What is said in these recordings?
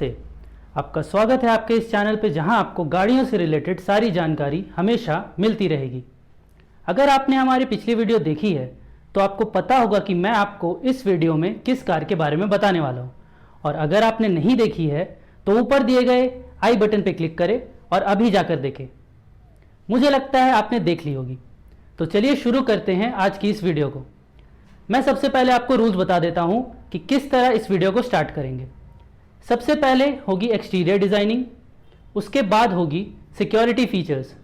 नमस्ते, आपका स्वागत है आपके इस चैनल पे जहां आपको गाड़ियों से रिलेटेड सारी जानकारी हमेशा मिलती रहेगी। अगर आपने हमारी पिछली वीडियो देखी है तो आपको पता होगा कि मैं आपको इस वीडियो में किस कार के बारे में बताने वाला हूं, और अगर आपने नहीं देखी है तो ऊपर दिए गए आई बटन पर क्लिक करें और अभी जाकर देखें। मुझे लगता है आपने देख ली होगी। तो चलिए शुरू करते हैं आज की इस वीडियो को। मैं सबसे पहले आपको रूल्स बता देता हूं कि किस तरह इस वीडियो को स्टार्ट करेंगे। सबसे पहले होगी एक्सटीरियर डिज़ाइनिंग, उसके बाद होगी सिक्योरिटी फीचर्स,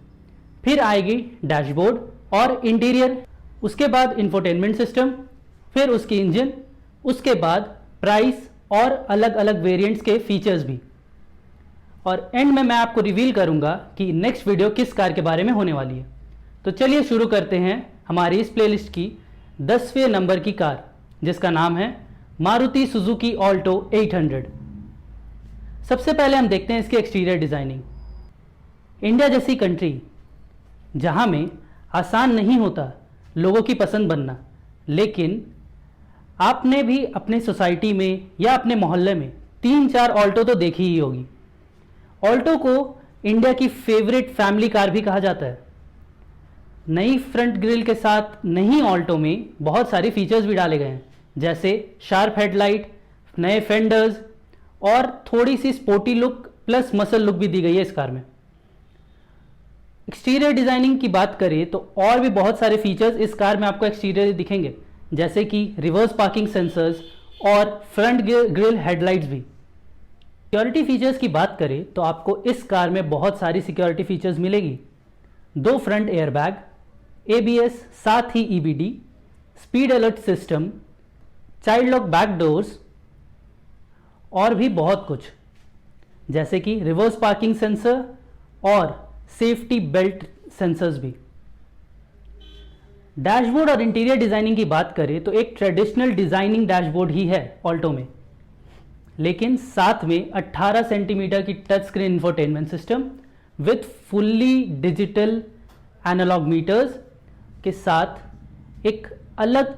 फिर आएगी डैशबोर्ड और इंटीरियर, उसके बाद इंफोटेनमेंट सिस्टम, फिर उसकी इंजन, उसके बाद प्राइस और अलग अलग वेरिएंट्स के फीचर्स भी, और एंड में मैं आपको रिवील करूंगा कि नेक्स्ट वीडियो किस कार के बारे में होने वाली है। तो चलिए शुरू करते हैं हमारी इस प्लेलिस्ट की 10वें नंबर की कार, जिसका नाम है मारुति सुजुकी ऑल्टो 800। सबसे पहले हम देखते हैं इसकी एक्सटीरियर डिज़ाइनिंग। इंडिया जैसी कंट्री जहां में आसान नहीं होता लोगों की पसंद बनना, लेकिन आपने भी अपने सोसाइटी में या अपने मोहल्ले में 3-4 ऑल्टो तो देखी ही होगी। ऑल्टो को इंडिया की फेवरेट फैमिली कार भी कहा जाता है। नई फ्रंट ग्रिल के साथ नई ऑल्टो में बहुत सारे फीचर्स भी डाले गए हैं, जैसे शार्प हेडलाइट, नए फेंडर्स और थोड़ी सी sporty look plus muscle look भी दी गई है इस कार में। एक्सटीरियर डिजाइनिंग की बात करें तो और भी बहुत सारे फीचर्स इस कार में आपको एक्सटीरियर दिखेंगे, जैसे कि रिवर्स पार्किंग सेंसर्स और फ्रंट ग्रिल हेडलाइट्स भी। सिक्योरिटी फीचर्स की बात करें तो आपको इस कार में बहुत सारी सिक्योरिटी फीचर्स मिलेगी। 2 फ्रंट एयरबैग, ABS, साथ ही EBD, speed alert system, child lock back doors और भी बहुत कुछ, जैसे कि रिवर्स पार्किंग सेंसर और सेफ्टी बेल्ट सेंसर्स भी। डैशबोर्ड और इंटीरियर डिजाइनिंग की बात करें तो एक ट्रेडिशनल डिजाइनिंग डैशबोर्ड ही है ऑल्टो में, लेकिन साथ में 18 सेंटीमीटर की touch screen infotainment system with fully digital analogue meters के साथ एक अलग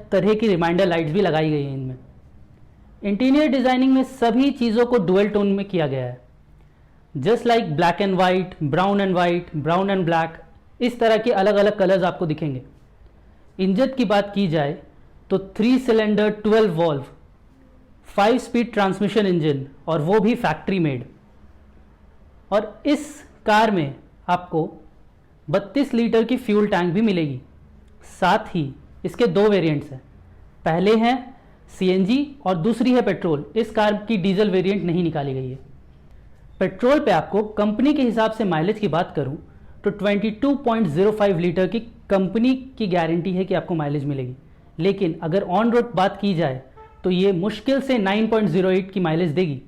तरह की रिमाइंडर लाइट्स भी लगाई गई हैं इनमें। इंटीरियर डिजाइनिंग में सभी चीज़ों को डुअल टोन में किया गया है, just like black and white, brown and white, brown and black, इस तरह के अलग अलग कलर्स आपको दिखेंगे। इंजन की बात की जाए तो 3 cylinder 12 valve 5 speed transmission engine, और वो भी फैक्ट्री मेड। और इस कार में आपको 32 लीटर की फ्यूल टैंक भी मिलेगी। साथ ही इसके 2 वेरिएंट्स हैं, पहले हैं CNG और दूसरी है पेट्रोल। इस कार की डीजल वेरिएंट नहीं निकाली गई है। पेट्रोल पे आपको कंपनी के हिसाब से माइलेज की बात करूं तो 22.05 लीटर की कंपनी की गारंटी है कि आपको माइलेज मिलेगी, लेकिन अगर ऑन रोड बात की जाए तो ये मुश्किल से 9.08 की माइलेज देगी।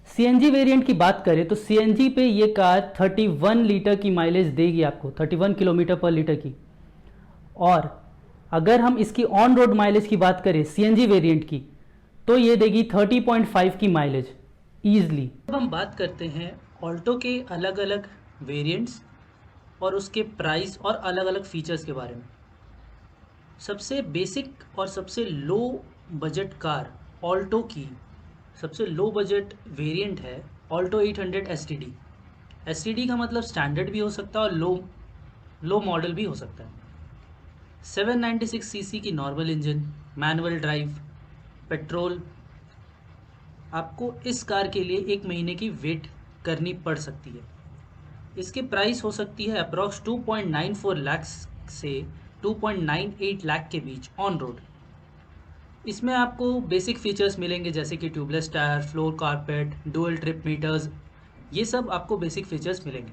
CNG वेरिएंट की बात करें तो CNG पे ये कार 31 लीटर की माइलेज देगी आपको, 31 किलोमीटर पर लीटर की। और अगर हम इसकी ऑन रोड माइलेज की बात करें CNG वेरिएंट की, तो ये देगी 30.5 की माइलेज ईजली। अब हम बात करते हैं ऑल्टो के अलग अलग वेरिएंट्स और उसके प्राइस और अलग अलग फीचर्स के बारे में। सबसे बेसिक और सबसे लो बजट कार ऑल्टो की सबसे लो बजट वेरिएंट है ऑल्टो 800 STD। STD का मतलब स्टैंडर्ड भी हो सकता है और लो मॉडल भी हो सकता है। 796 सीसी की normal engine, manual drive, petrol. आपको इस कार के लिए 1 महीने की वेट करनी पड़ सकती है। इसकी प्राइस हो सकती है अप्रॉक्स 2.94 लाख से 2.98 लाख के बीच ऑन रोड। इसमें आपको बेसिक फीचर्स मिलेंगे, जैसे कि tubeless tyre, floor carpet, dual trip meters, ये सब आपको बेसिक फीचर्स मिलेंगे।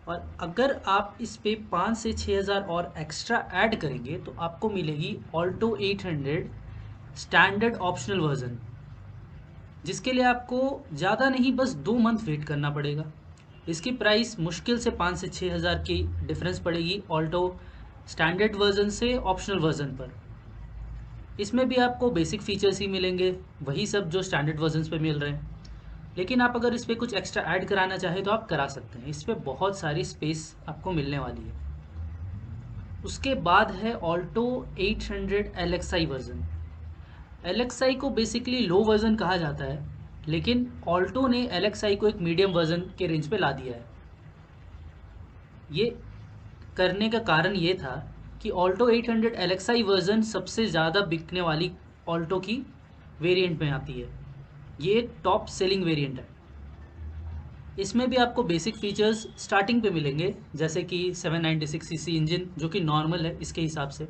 और अगर आप इस पे 5 से 6 हज़ार और एक्स्ट्रा ऐड करेंगे तो आपको मिलेगी ऑल्टो 800 स्टैंडर्ड ऑप्शनल वर्जन, जिसके लिए आपको ज़्यादा नहीं बस 2 मंथ वेट करना पड़ेगा। इसकी प्राइस मुश्किल से 5 से 6 हज़ार की डिफरेंस पड़ेगी ऑल्टो स्टैंडर्ड वर्जन से ऑप्शनल वर्जन पर। इसमें भी आपको बेसिक फीचर्स ही मिलेंगे, वही सब जो स्टैंडर्ड वर्जन पे मिल रहे हैं, लेकिन आप अगर इस पर कुछ एक्स्ट्रा ऐड कराना चाहें तो आप करा सकते हैं। इस पर बहुत सारी स्पेस आपको मिलने वाली है। उसके बाद है ऑल्टो 800 LXI वर्जन। LXI को बेसिकली लो वर्जन कहा जाता है, लेकिन ऑल्टो ने LXi को एक मीडियम वर्जन के रेंज पे ला दिया है। ये करने का कारण ये था कि ऑल्टो 800 LXi वर्जन सबसे ज़्यादा बिकने वाली ऑल्टो की वेरिएंट में आती है। ये एक टॉप सेलिंग वेरिएंट है। इसमें भी आपको बेसिक फीचर्स स्टार्टिंग पे मिलेंगे, जैसे कि 796 सीसी इंजन जो कि नॉर्मल है इसके हिसाब से,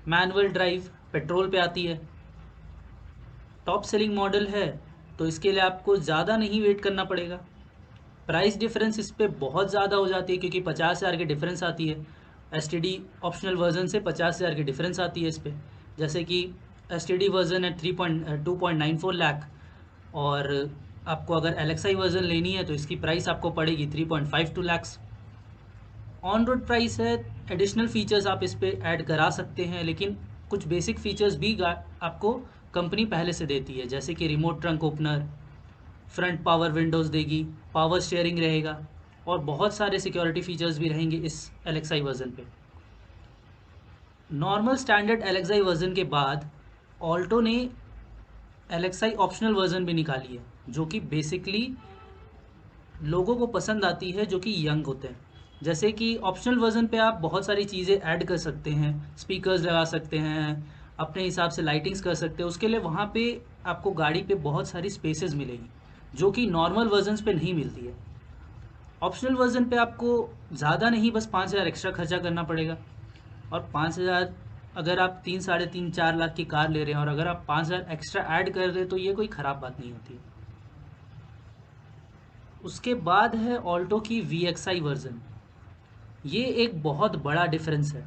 मैनुअल ड्राइव, पेट्रोल पे आती है, टॉप सेलिंग मॉडल है तो इसके लिए आपको ज़्यादा नहीं वेट करना पड़ेगा। प्राइस डिफरेंस इस पर बहुत ज़्यादा हो जाती है क्योंकि 50,000 की डिफरेंस आती है। STD ऑप्शनल वर्जन से 50,000 की डिफरेंस आती है इस पर। जैसे कि STD वर्जन है 2.94 लाख, और आपको अगर LXi वर्जन लेनी है तो इसकी प्राइस आपको पड़ेगी 3.52 लाख्स। ऑन रोड प्राइस है, एडिशनल फीचर्स आप इस पर ऐड करा सकते हैं, लेकिन कुछ बेसिक फीचर्स भी आपको कंपनी पहले से देती है, जैसे कि remote trunk opener, front power Windows देगी, पावर शेयरिंग रहेगा, और बहुत सारे सिक्योरिटी फीचर्स भी रहेंगे इस LXi वर्जन पे। नॉर्मल स्टैंडर्ड LXi वर्जन के बाद ऑल्टो ने LXi ऑप्शनल वर्जन भी निकाली है, जो कि बेसिकली लोगों को पसंद आती है जो कि यंग होते हैं। जैसे कि ऑप्शनल वर्जन पे आप बहुत सारी चीज़ें ऐड कर सकते हैं, स्पीकर्स लगा सकते हैं, अपने हिसाब से लाइटिंग्स कर सकते हैं। उसके लिए वहाँ पे आपको गाड़ी पे बहुत सारी स्पेसेस मिलेगी जो कि नॉर्मल वर्जन्स पे नहीं मिलती है। ऑप्शनल वर्जन पे आपको ज़्यादा नहीं, बस 5,000 एक्स्ट्रा खर्चा करना पड़ेगा। और 5,000, अगर आप 3, 3.5, 4 लाख की कार ले रहे हैं और अगर आप 5,000 एक्स्ट्रा ऐड कर रहे हैं तो ये कोई ख़राब बात नहीं होती है। उसके बाद है ऑल्टो की VXi वर्जन। ये एक बहुत बड़ा डिफरेंस है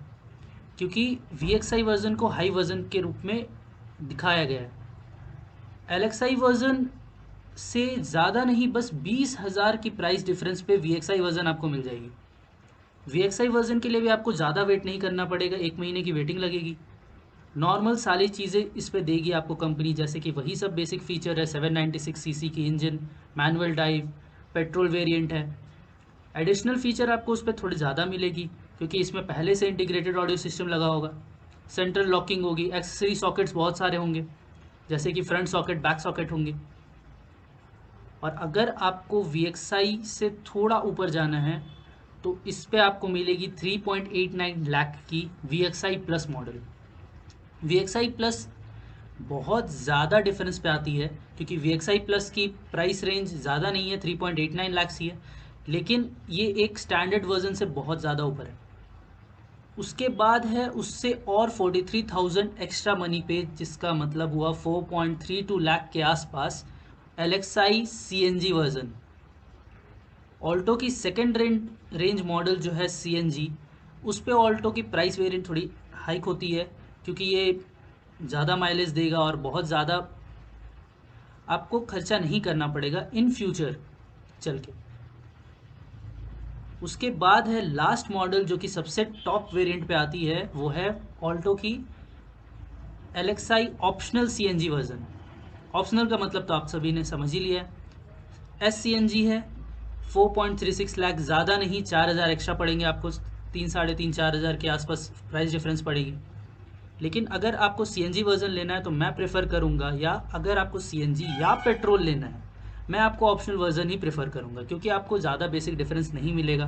क्योंकि VXi वर्जन को हाई वर्जन के रूप में दिखाया गया है। LXi वर्जन से ज़्यादा नहीं, बस 20,000 की प्राइस डिफरेंस पे VXi वर्जन आपको मिल जाएगी। VXi वर्जन के लिए भी आपको ज़्यादा वेट नहीं करना पड़ेगा, 1 महीने की वेटिंग लगेगी। नॉर्मल सारी चीज़ें इस पे देगी आपको कंपनी, जैसे कि वही सब बेसिक फीचर है, 796 सीसी की engine, manual drive, petrol variant है। एडिशनल फीचर आपको उस पर थोड़ी ज़्यादा मिलेगी क्योंकि इसमें पहले से इंटीग्रेटेड ऑडियो सिस्टम लगा होगा, सेंट्रल लॉकिंग होगी, एक्सेसरी सॉकेट्स बहुत सारे होंगे, जैसे कि फ्रंट सॉकेट, बैक सॉकेट होंगे। और अगर आपको VXi से थोड़ा ऊपर जाना है तो इस पे आपको मिलेगी 3.89 लाख की VXi plus model. VXi plus बहुत ज़्यादा डिफरेंस पे आती है क्योंकि VXi प्लस की प्राइस रेंज ज़्यादा नहीं है, 3.89 लाख ही है, लेकिन ये एक स्टैंडर्ड वर्जन से बहुत ज़्यादा ऊपर है। उसके बाद है उससे और 43,000 एक्स्ट्रा मनी पे, जिसका मतलब हुआ 4.32 लाख के आसपास, LXi CNG वर्जन। ऑल्टो की सेकेंड रेंज मॉडल जो है CNG, उस पे ऑल्टो की प्राइस वेरिएंट थोड़ी हाइक होती है क्योंकि ये ज़्यादा माइलेज देगा और बहुत ज़्यादा आपको खर्चा नहीं करना पड़ेगा इन फ्यूचर चल के। उसके बाद है लास्ट मॉडल जो कि सबसे टॉप वेरिएंट पे आती है, वो है ऑल्टो की LXi optional CNG version. Optional का मतलब तो आप सभी ने समझ ही लिया है। SCNG है, 4.36 लाख, ज़्यादा नहीं, 4,000 एक्स्ट्रा पड़ेंगे आपको, 3, 3.5, 4,000 के आसपास प्राइस डिफरेंस पड़ेगी। लेकिन अगर आपको CNG वर्जन लेना है तो मैं प्रेफर करूंगा, या अगर आपको CNG या पेट्रोल लेना है, मैं आपको ऑप्शनल वर्जन ही प्रेफर करूंगा क्योंकि आपको ज़्यादा बेसिक डिफरेंस नहीं मिलेगा,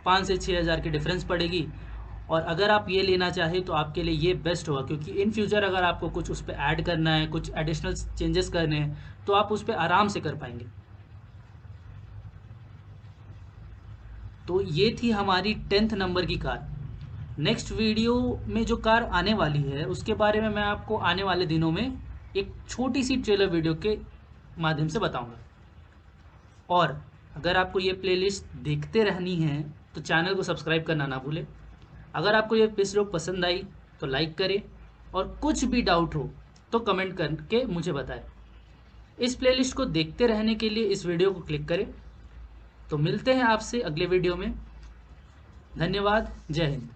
5 से 6,000 की डिफरेंस पड़ेगी। और अगर आप ये लेना चाहें तो आपके लिए ये बेस्ट होगा क्योंकि इन फ्यूचर अगर आपको कुछ उस पर ऐड करना है, कुछ एडिशनल चेंजेस करने हैं, तो आप उस पर आराम से कर पाएंगे। तो ये थी हमारी 10th नंबर की कार। नेक्स्ट वीडियो में जो कार आने वाली है उसके बारे में मैं आपको आने वाले दिनों में एक छोटी सी ट्रेलर वीडियो के माध्यम से बताऊंगा। और अगर आपको ये प्लेलिस्ट देखते रहनी है तो चैनल को सब्सक्राइब करना ना भूलें। अगर आपको ये वीडियो पसंद आई तो लाइक करें, और कुछ भी डाउट हो तो कमेंट करके मुझे बताएं। इस प्लेलिस्ट को देखते रहने के लिए इस वीडियो को क्लिक करें। तो मिलते हैं आपसे अगले वीडियो में। धन्यवाद। जय हिंद।